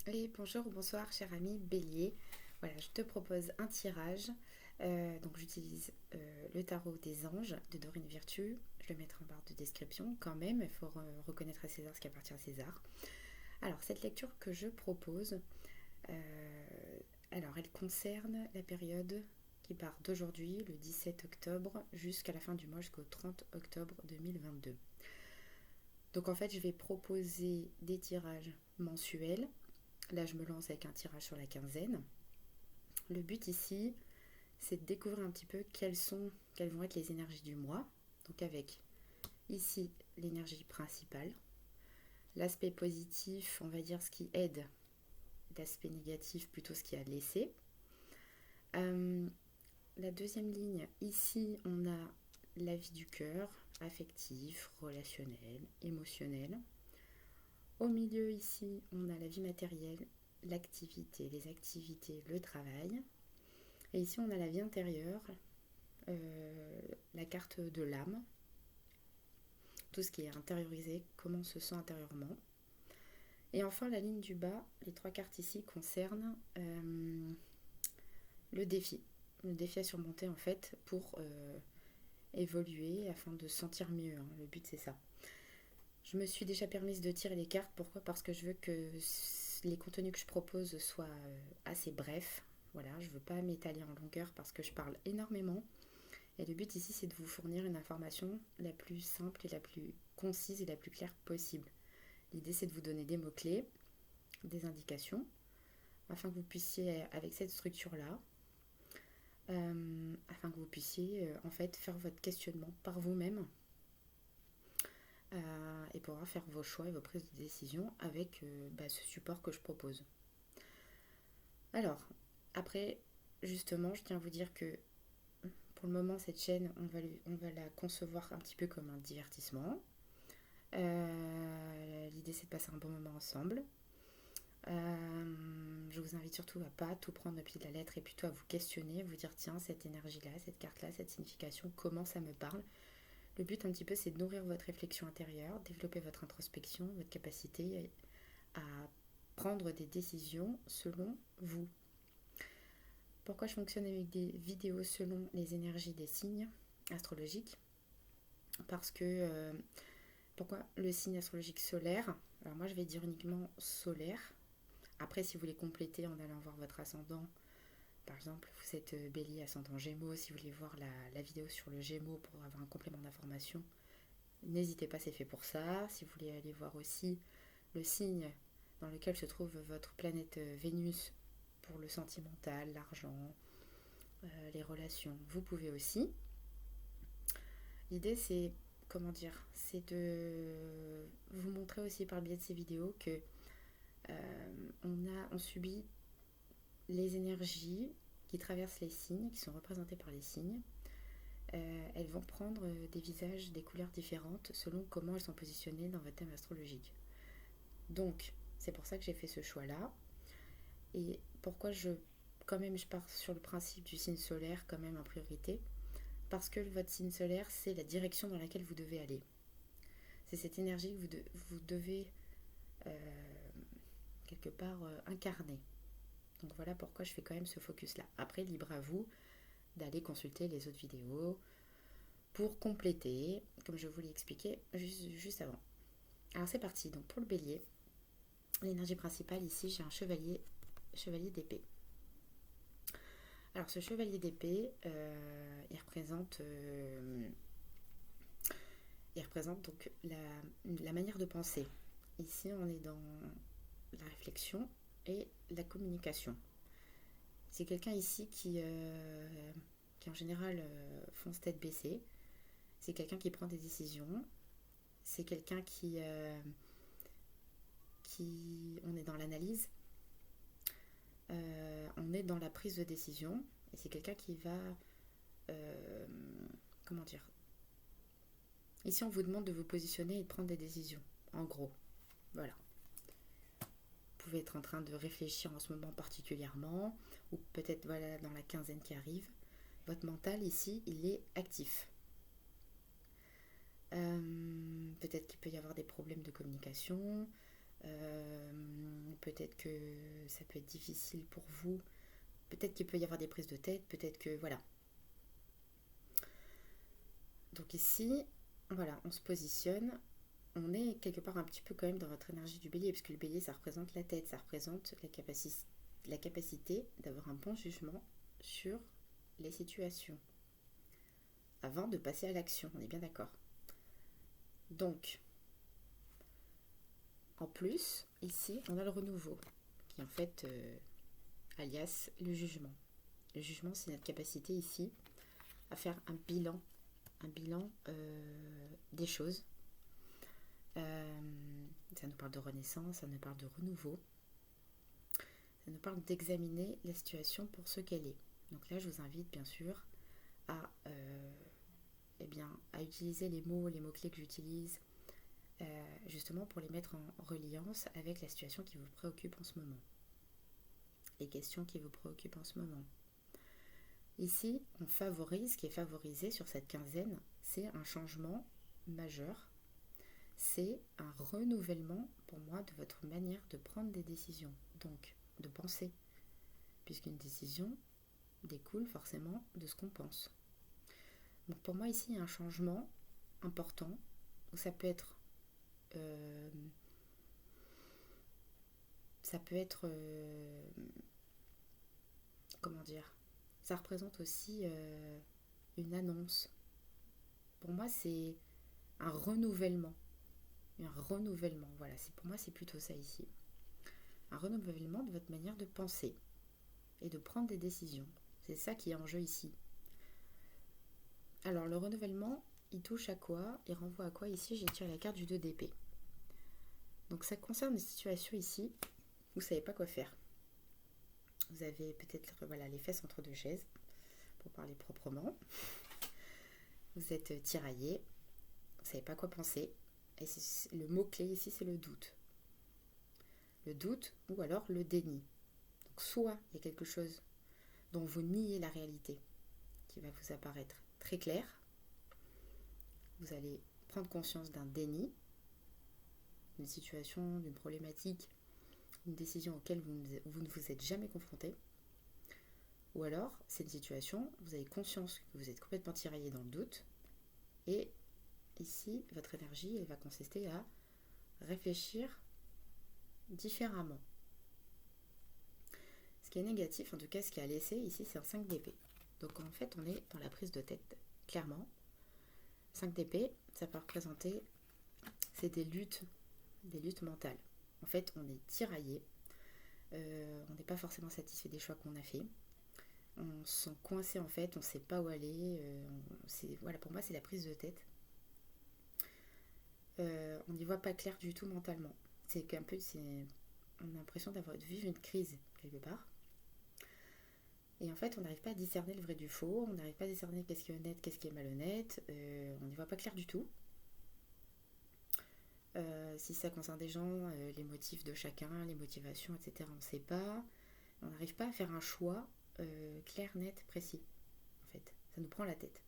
Et bonjour ou bonsoir, cher ami Bélier. Voilà, je te propose un tirage. Donc, j'utilise le tarot des anges de Dorine Virtue. Je le mettrai en barre de description quand même. Il faut reconnaître à César ce qui appartient à César. Alors, cette lecture que je propose, elle concerne la période qui part d'aujourd'hui, le 17 octobre, jusqu'à la fin du mois, jusqu'au 30 octobre 2022. Donc, en fait, je vais proposer des tirages mensuels. Là, je me lance avec un tirage sur la quinzaine. Le but ici, c'est de découvrir un petit peu quelles vont être les énergies du mois. Donc avec ici l'énergie principale, l'aspect positif, on va dire ce qui aide, l'aspect négatif plutôt ce qui a laissé. La deuxième ligne, ici on a la vie du cœur, affectif, relationnel, émotionnel. Au milieu ici, on a la vie matérielle, l'activité, les activités, le travail. Et ici, on a la vie intérieure, la carte de l'âme, tout ce qui est intériorisé, comment on se sent intérieurement. Et enfin, la ligne du bas, les trois cartes ici concernent le défi à surmonter en fait pour évoluer afin de se sentir mieux. Hein. Le but, c'est ça. Je me suis déjà permise de tirer les cartes. Pourquoi ? Parce que je veux que les contenus que je propose soient assez brefs. Voilà, je ne veux pas m'étaler en longueur parce que je parle énormément. Et le but ici, c'est de vous fournir une information la plus simple et la plus concise et la plus claire possible. L'idée, c'est de vous donner des mots-clés, des indications, afin que vous puissiez, avec cette structure-là, afin que vous puissiez en fait faire votre questionnement par vous-même et pouvoir faire vos choix et vos prises de décision avec ce support que je propose. Alors, après, justement, je tiens à vous dire que pour le moment, cette chaîne, on va la concevoir un petit peu comme un divertissement. L'idée, c'est de passer un bon moment ensemble. Je vous invite surtout à pas tout prendre au pied de la lettre et plutôt à vous questionner, vous dire tiens, cette énergie-là, cette carte-là, cette signification, comment ça me parle. Le but un petit peu, c'est de nourrir votre réflexion intérieure, développer votre introspection, votre capacité à prendre des décisions selon vous. Pourquoi je fonctionne avec des vidéos selon les énergies des signes astrologiques ? Parce que pourquoi le signe astrologique solaire ? Alors moi je vais dire uniquement solaire. Après si vous voulez compléter en allant voir votre ascendant, par exemple vous êtes bélier ascendant gémeaux, si vous voulez voir la vidéo sur le gémeaux pour avoir un complément d'information, n'hésitez pas, c'est fait pour ça. Si vous voulez aller voir aussi le signe dans lequel se trouve votre planète Vénus pour le sentimental, l'argent, les relations, vous pouvez aussi. L'idée c'est, comment dire, c'est de vous montrer aussi par le biais de ces vidéos que on subit les énergies qui traversent les signes, qui sont représentées par les signes. Elles vont prendre des visages, des couleurs différentes selon comment elles sont positionnées dans votre thème astrologique. Donc, c'est pour ça que j'ai fait ce choix-là. Et pourquoi quand même, je pars sur le principe du signe solaire quand même en priorité. Parce que votre signe solaire, c'est la direction dans laquelle vous devez aller. C'est cette énergie que vous devez quelque part incarner. Donc voilà pourquoi je fais quand même ce focus-là. Après, libre à vous d'aller consulter les autres vidéos pour compléter, comme je vous l'ai expliqué juste avant. Alors c'est parti, donc pour le bélier, l'énergie principale ici, j'ai un chevalier d'épée. Alors ce chevalier d'épée, il représente donc la manière de penser. Ici, on est dans la réflexion et la communication. C'est quelqu'un ici qui en général fonce tête baissée. C'est quelqu'un qui prend des décisions. C'est quelqu'un on est dans l'analyse. On est dans la prise de décision. Et c'est quelqu'un qui va, comment dire, ici on vous demande de vous positionner et de prendre des décisions. En gros, voilà. Vous pouvez être en train de réfléchir en ce moment particulièrement, ou peut-être voilà dans la quinzaine qui arrive. Votre mental ici, il est actif. Peut-être qu'il peut y avoir des problèmes de communication, peut-être que ça peut être difficile pour vous, peut-être qu'il peut y avoir des prises de tête, peut-être que voilà. Donc ici, voilà, on se positionne, on est quelque part un petit peu quand même dans votre énergie du bélier, parce que le bélier, ça représente la tête, ça représente la capacité d'avoir un bon jugement sur les situations, avant de passer à l'action, on est bien d'accord. Donc, en plus, ici, on a le renouveau, qui est en fait, alias, le jugement. Le jugement, c'est notre capacité ici à faire un bilan des choses. Ça nous parle de renaissance, ça nous parle de renouveau, ça nous parle d'examiner la situation pour ce qu'elle est. Donc là, je vous invite bien sûr à, à utiliser les mots-clés que j'utilise, justement pour les mettre en reliance avec la situation qui vous préoccupe en ce moment, les questions qui vous préoccupent en ce moment. Ici, on favorise, ce qui est favorisé sur cette quinzaine, c'est un changement majeur, c'est un renouvellement pour moi de votre manière de prendre des décisions, donc de penser, puisqu'une décision découle forcément de ce qu'on pense. Donc pour moi ici, il y a un changement important, où ça peut être comment dire, ça représente aussi une annonce. Pour moi, c'est un renouvellement. Voilà. Pour moi, c'est plutôt ça ici. Un renouvellement de votre manière de penser et de prendre des décisions. C'est ça qui est en jeu ici. Alors, le renouvellement, il touche à quoi? Il renvoie à quoi? Ici, j'ai tiré la carte du 2 d'épée. Donc, ça concerne une situation ici où vous ne savez pas quoi faire. Vous avez peut-être les fesses entre deux chaises, pour parler proprement. Vous êtes tiraillé, vous ne savez pas quoi penser. Et le mot-clé ici, c'est le doute. Le doute ou alors le déni. Donc soit il y a quelque chose dont vous niez la réalité, qui va vous apparaître très clair. Vous allez prendre conscience d'un déni, d'une situation, d'une problématique, une décision auquel vous ne vous êtes jamais confronté. Ou alors, c'est une situation, vous avez conscience que vous êtes complètement tiraillé dans le doute. Et ici, votre énergie, elle va consister à réfléchir différemment. Ce qui est négatif, en tout cas ce qui a laissé ici, c'est un 5 d'épée. Donc en fait, on est dans la prise de tête, clairement. 5 d'épée, ça peut représenter, c'est des luttes mentales. En fait, on est tiraillé, on n'est pas forcément satisfait des choix qu'on a fait. On se sent coincé en fait, on ne sait pas où aller. Pour moi, c'est la prise de tête. On n'y voit pas clair du tout mentalement. On a l'impression de vivre une crise quelque part. Et en fait, on n'arrive pas à discerner le vrai du faux, on n'arrive pas à discerner qu'est-ce qui est honnête, qu'est-ce qui est malhonnête, on n'y voit pas clair du tout. Si ça concerne des gens, les motifs de chacun, les motivations, etc., on ne sait pas. On n'arrive pas à faire un choix clair, net, précis. En fait, ça nous prend la tête.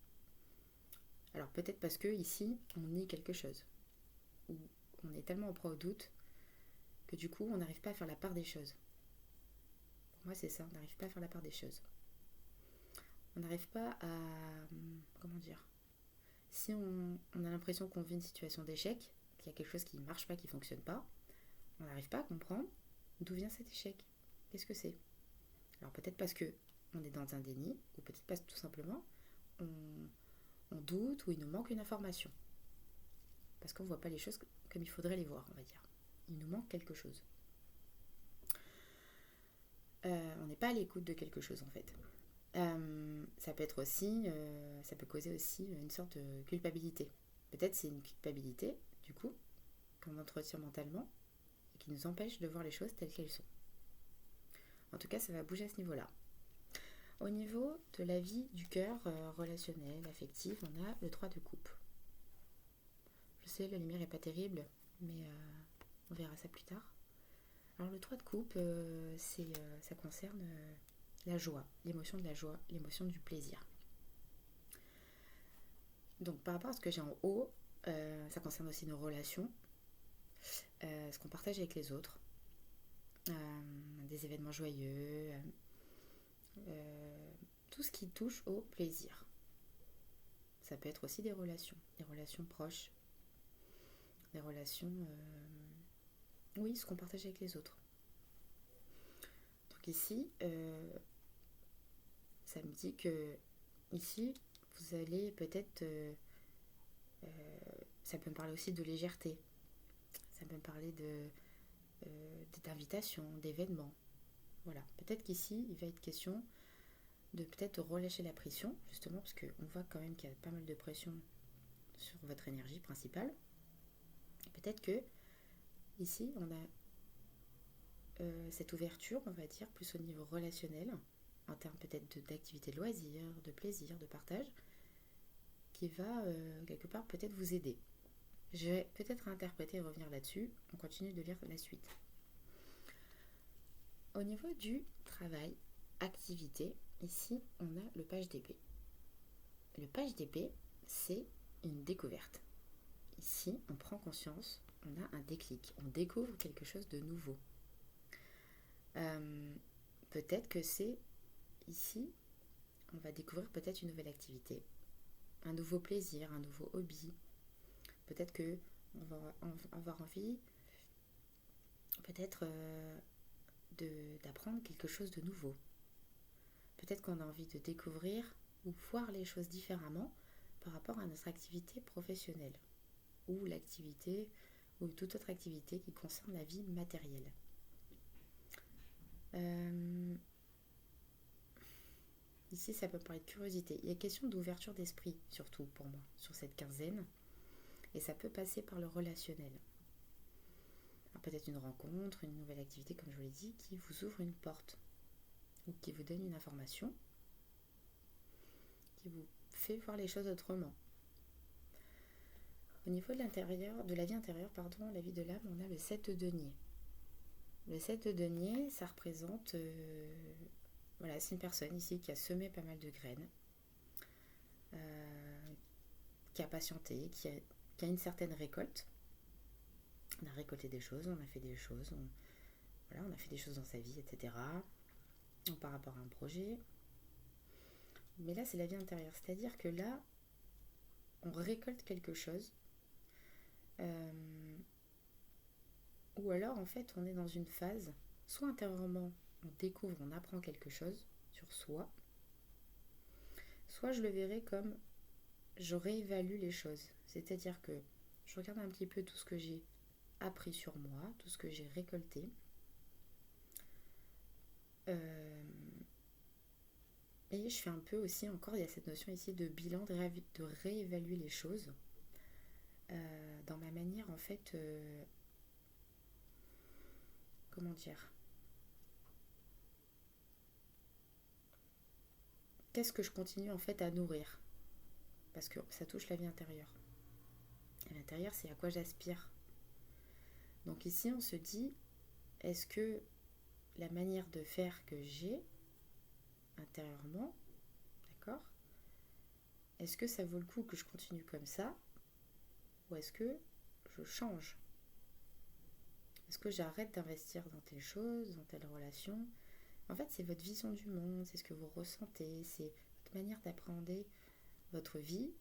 Alors peut-être parce que ici, on nie quelque chose. Ou on est tellement en proie au doute que du coup, on n'arrive pas à faire la part des choses. Pour moi, c'est ça, on n'arrive pas à faire la part des choses. On n'arrive pas à... Comment dire? Si on a l'impression qu'on vit une situation d'échec, qu'il y a quelque chose qui ne marche pas, qui ne fonctionne pas, on n'arrive pas à comprendre d'où vient cet échec. Qu'est-ce que c'est? Alors peut-être parce que on est dans un déni, ou peut-être parce que tout simplement on doute ou il nous manque une information. Parce qu'on ne voit pas les choses comme il faudrait les voir, on va dire. Il nous manque quelque chose. On n'est pas à l'écoute de quelque chose en fait. Ça peut être aussi, ça peut causer aussi une sorte de culpabilité. Peut-être c'est une culpabilité, du coup, qu'on entretient mentalement et qui nous empêche de voir les choses telles qu'elles sont. En tout cas, ça va bouger à ce niveau-là. Au niveau de la vie du cœur relationnel, affectif, on a le 3 de coupe. Je sais, la lumière n'est pas terrible, mais on verra ça plus tard. Alors le 3 de coupe, ça concerne la joie, l'émotion de la joie, l'émotion du plaisir. Donc par rapport à ce que j'ai en haut, ça concerne aussi nos relations, ce qu'on partage avec les autres. des événements joyeux, tout ce qui touche au plaisir. Ça peut être aussi des relations proches, des relations, oui, ce qu'on partage avec les autres. Donc ici, ça me dit que ici, vous allez peut-être, ça peut me parler aussi de légèreté, ça peut me parler d'invitation, d'événements. Voilà, peut-être qu'ici, il va être question de peut-être relâcher la pression, justement, parce qu'on voit quand même qu'il y a pas mal de pression sur votre énergie principale. Et peut-être que ici, on a cette ouverture, on va dire, plus au niveau relationnel, en termes peut-être d'activité de loisirs, de plaisir, de partage, qui va quelque part peut-être vous aider. Je vais peut-être interpréter et revenir là-dessus. On continue de lire la suite. Au niveau du travail, activité, ici on a le page d'épée. Le page d'épée, c'est une découverte. Ici, on prend conscience, on a un déclic, on découvre quelque chose de nouveau. Peut-être que c'est ici, on va découvrir peut-être une nouvelle activité, un nouveau plaisir, un nouveau hobby. Peut-être que on va avoir envie, peut-être d'apprendre quelque chose de nouveau. Peut-être qu'on a envie de découvrir ou voir les choses différemment par rapport à notre activité professionnelle ou l'activité ou toute autre activité qui concerne la vie matérielle. Ici, ça peut parler de curiosité. Il y a question d'ouverture d'esprit, surtout pour moi, sur cette quinzaine. Et ça peut passer par le relationnel. Alors, peut-être une rencontre, une nouvelle activité, comme je vous l'ai dit, qui vous ouvre une porte ou qui vous donne une information, qui vous fait voir les choses autrement. Au niveau de l'intérieur, de la vie intérieure, la vie de l'âme, on a le 7 de denier. Le 7 de denier, ça représente... c'est une personne ici qui a semé pas mal de graines, qui a patienté, qui a une certaine récolte. On a récolté des choses, on a fait des choses, on a fait des choses dans sa vie, etc. Par rapport à un projet. Mais là, c'est la vie intérieure. C'est-à-dire que là, on récolte quelque chose. Ou alors, en fait, on est dans une phase, soit intérieurement, on découvre, on apprend quelque chose sur soi, soit je le verrai comme je réévalue les choses. C'est-à-dire que je regarde un petit peu tout ce que j'ai appris sur moi, tout ce que j'ai récolté. Et je fais un peu aussi, encore, il y a cette notion ici de bilan, de réévaluer les choses dans ma manière, en fait, comment dire, qu'est-ce que je continue en fait à nourrir, parce que ça touche la vie intérieure. À l'intérieur, c'est à quoi j'aspire. Donc ici, on se dit, est-ce que la manière de faire que j'ai intérieurement, d'accord, est-ce que ça vaut le coup que je continue comme ça, ou est-ce que je change? Est-ce que j'arrête d'investir dans telle chose, dans telle relation? En fait, c'est votre vision du monde, c'est ce que vous ressentez, c'est votre manière d'appréhender votre vie.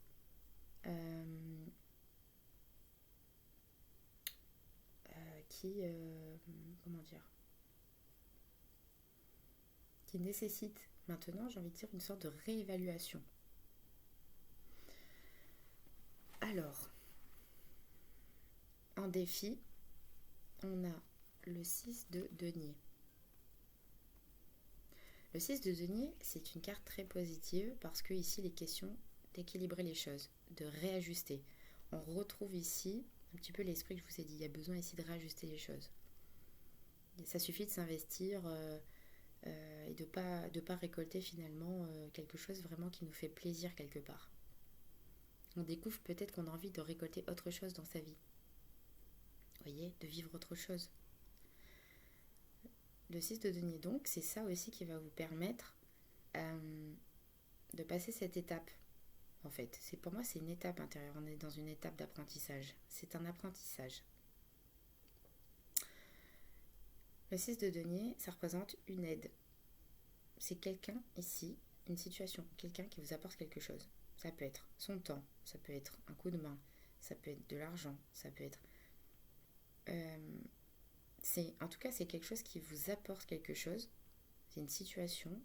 Qui nécessite maintenant, j'ai envie de dire, une sorte de réévaluation. Alors, en défi, on a le 6 de denier. Le 6 de denier, c'est une carte très positive parce que ici, il est question d'équilibrer les choses, de réajuster. On retrouve ici un petit peu l'esprit que je vous ai dit. Il y a besoin ici de réajuster les choses. Et ça suffit de s'investir et de pas récolter finalement quelque chose vraiment qui nous fait plaisir quelque part. On découvre peut-être qu'on a envie de récolter autre chose dans sa vie. Vous voyez, de vivre autre chose. Le 6 de denier, donc, c'est ça aussi qui va vous permettre de passer cette étape. En fait, pour moi, c'est une étape intérieure. On est dans une étape d'apprentissage. C'est un apprentissage. Le 6 de denier, ça représente une aide. C'est quelqu'un ici, une situation, quelqu'un qui vous apporte quelque chose. Ça peut être son temps, ça peut être un coup de main, ça peut être de l'argent, ça peut être... en tout cas, c'est quelque chose qui vous apporte quelque chose. C'est une situation.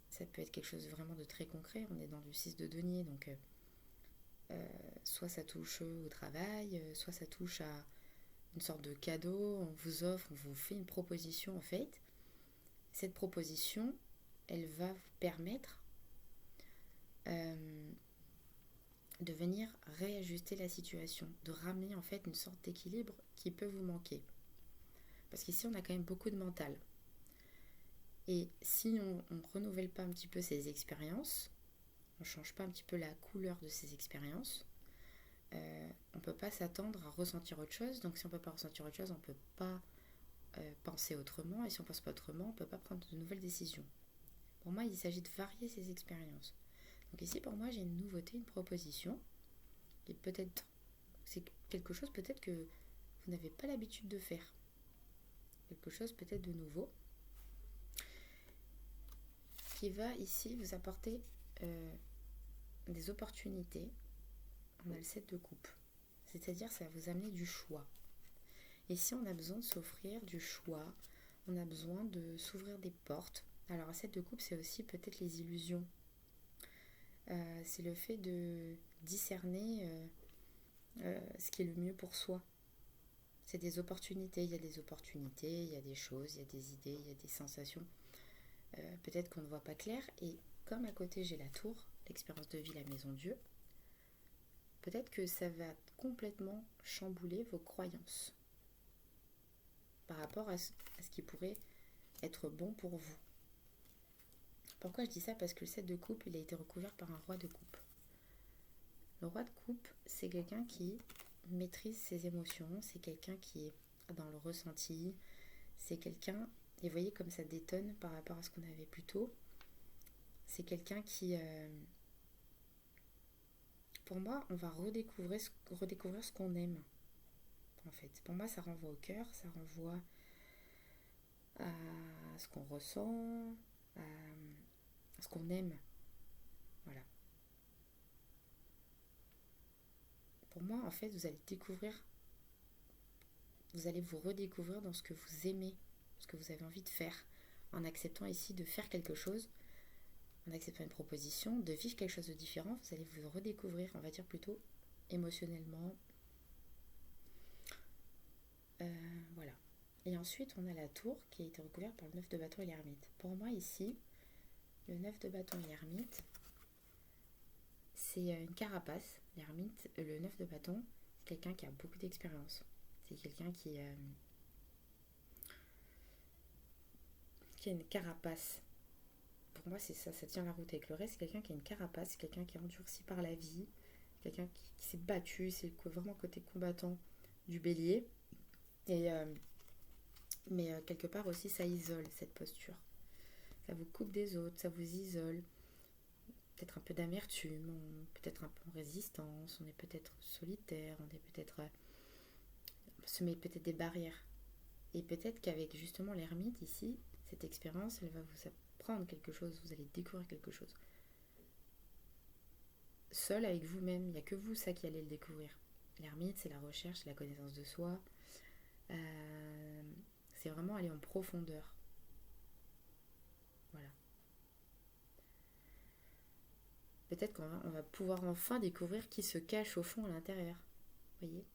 Ça peut être quelque chose vraiment de très concret. On est dans du 6 de denier, donc soit ça touche au travail, soit ça touche à une sorte de cadeau. On vous offre, on vous fait une proposition en fait. Cette proposition, elle va vous permettre de venir réajuster la situation, de ramener en fait une sorte d'équilibre qui peut vous manquer. Parce qu'ici, on a quand même beaucoup de mental. Et si on ne renouvelle pas un petit peu ces expériences, on ne change pas un petit peu la couleur de ces expériences, on ne peut pas s'attendre à ressentir autre chose. Donc si on ne peut pas ressentir autre chose, on ne peut pas penser autrement. Et si on ne pense pas autrement, on ne peut pas prendre de nouvelles décisions. Pour moi, il s'agit de varier ces expériences. Donc ici, pour moi, j'ai une nouveauté, une proposition. Et peut-être, c'est quelque chose peut-être que vous n'avez pas l'habitude de faire. Quelque chose peut-être de nouveau. Qui va ici vous apporter des opportunités. On a le 7 de coupe. C'est-à-dire, ça va vous amener du choix. Et si on a besoin de s'offrir du choix, on a besoin de s'ouvrir des portes. Alors, un 7 de coupe, c'est aussi peut-être les illusions. C'est le fait de discerner ce qui est le mieux pour soi. C'est des opportunités. Il y a des opportunités, il y a des choses, il y a des idées, il y a des sensations. Peut-être qu'on ne voit pas clair. Et comme à côté, j'ai la tour, l'expérience de vie, la maison Dieu, peut-être que ça va complètement chambouler vos croyances par rapport à ce qui pourrait être bon pour vous. Pourquoi je dis ça? Parce que le 7 de coupe, il a été recouvert par un roi de coupe. Le roi de coupe, c'est quelqu'un qui maîtrise ses émotions, c'est quelqu'un qui est dans le ressenti, c'est quelqu'un, et vous voyez comme ça détonne par rapport à ce qu'on avait plus tôt, c'est quelqu'un qui... pour moi, on va redécouvrir ce qu'on aime. En fait, pour moi, ça renvoie au cœur, ça renvoie à ce qu'on ressent, à ce qu'on aime. Voilà. Pour moi, en fait, vous allez vous redécouvrir dans ce que vous aimez, ce que vous avez envie de faire, en acceptant ici de faire quelque chose, en acceptant une proposition, de vivre quelque chose de différent. Vous allez vous redécouvrir, on va dire plutôt émotionnellement. Voilà. Et ensuite, on a la tour qui a été recouverte par le 9 de bâton et l'ermite. Pour moi, ici, le 9 de bâton et l'ermite, c'est une carapace. L'ermite, le 9 de bâton, c'est quelqu'un qui a beaucoup d'expérience. C'est quelqu'un qui a une carapace. Pour moi, c'est ça, ça tient la route avec le reste. C'est quelqu'un qui a une carapace, c'est quelqu'un qui est endurci par la vie, quelqu'un qui s'est battu, c'est vraiment côté combattant du bélier. Et mais quelque part aussi, ça isole cette posture. Ça vous coupe des autres, ça vous isole. Peut-être un peu d'amertume, peut-être un peu en résistance, on est peut-être solitaire, on est peut-être... on se met peut-être des barrières. Et peut-être qu'avec justement l'ermite ici, cette expérience, elle va vous apprendre quelque chose, vous allez découvrir quelque chose. Seul avec vous-même, il n'y a que vous ça qui allez le découvrir. L'ermite, c'est la recherche, c'est la connaissance de soi. C'est vraiment aller en profondeur. Voilà. Peut-être qu'on va pouvoir enfin découvrir qui se cache au fond à l'intérieur. Vous voyez?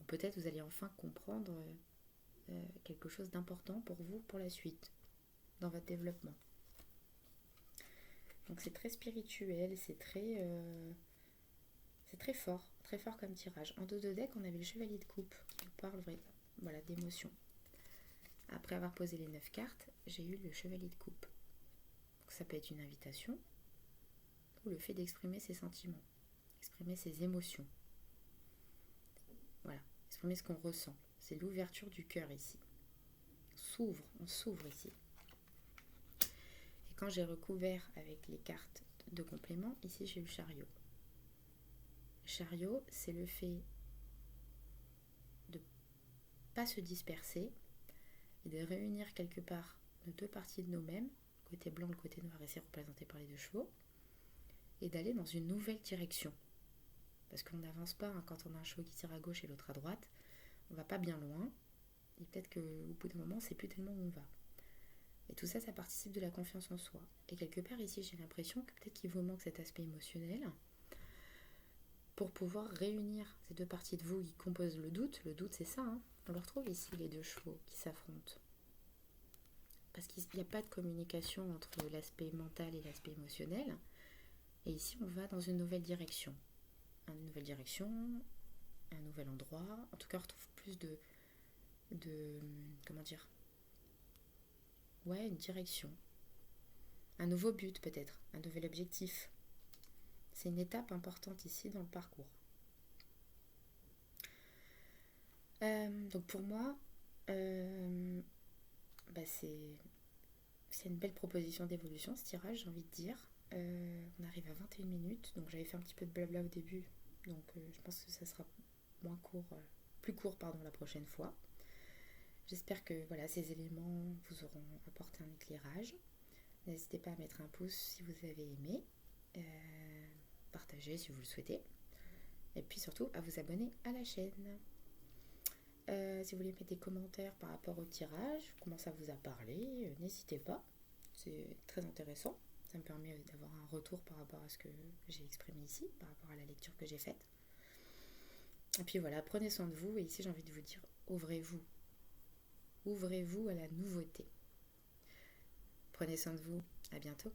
Ou peut-être vous allez enfin comprendre quelque chose d'important pour vous, pour la suite, dans votre développement. Donc c'est très spirituel, c'est très fort comme tirage. En dos de deck, on avait le chevalier de coupe qui nous parle voilà, d'émotion. Après avoir posé les 9 cartes, j'ai eu le chevalier de coupe. Donc ça peut être une invitation ou le fait d'exprimer ses sentiments, exprimer ses émotions. Voilà, exprimer ce qu'on ressent. C'est l'ouverture du cœur ici. On s'ouvre ici. Et quand j'ai recouvert avec les cartes de complément, ici j'ai eu le chariot. Le chariot, c'est le fait de ne pas se disperser, et de réunir quelque part nos deux parties de nous-mêmes, le côté blanc, le côté noir, ici représenté par les deux chevaux, et d'aller dans une nouvelle direction. Parce qu'on n'avance pas quand on a un chevaux qui tire à gauche et l'autre à droite, on va pas bien loin, et peut-être qu'au bout d'un moment, on ne sait plus tellement où on va. Et tout ça, ça participe de la confiance en soi. Et quelque part ici, j'ai l'impression que peut-être qu'il vous manque cet aspect émotionnel pour pouvoir réunir ces deux parties de vous qui composent le doute. Le doute, c'est ça, hein. On le retrouve ici, les deux chevaux qui s'affrontent. Parce qu'il n'y a pas de communication entre l'aspect mental et l'aspect émotionnel. Et ici, on va dans une nouvelle direction. Une nouvelle direction, un nouvel endroit. En tout cas, on retrouve plus de comment dire, ouais, une direction. Un nouveau but peut-être, un nouvel objectif. C'est une étape importante ici dans le parcours. Donc pour moi, c'est une belle proposition d'évolution ce tirage, j'ai envie de dire. On arrive à 21 minutes, donc j'avais fait un petit peu de blabla au début, donc je pense que ça sera plus court la prochaine fois. J'espère que voilà, ces éléments vous auront apporté un éclairage. N'hésitez pas à mettre un pouce si vous avez aimé, partager si vous le souhaitez, et puis surtout à vous abonner à la chaîne. Si vous voulez mettre des commentaires par rapport au tirage, comment ça vous a parlé, n'hésitez pas, c'est très intéressant. Ça me permet d'avoir un retour par rapport à ce que j'ai exprimé ici, par rapport à la lecture que j'ai faite. Et puis voilà, prenez soin de vous, et ici j'ai envie de vous dire, ouvrez-vous. Ouvrez-vous à la nouveauté. Prenez soin de vous, à bientôt.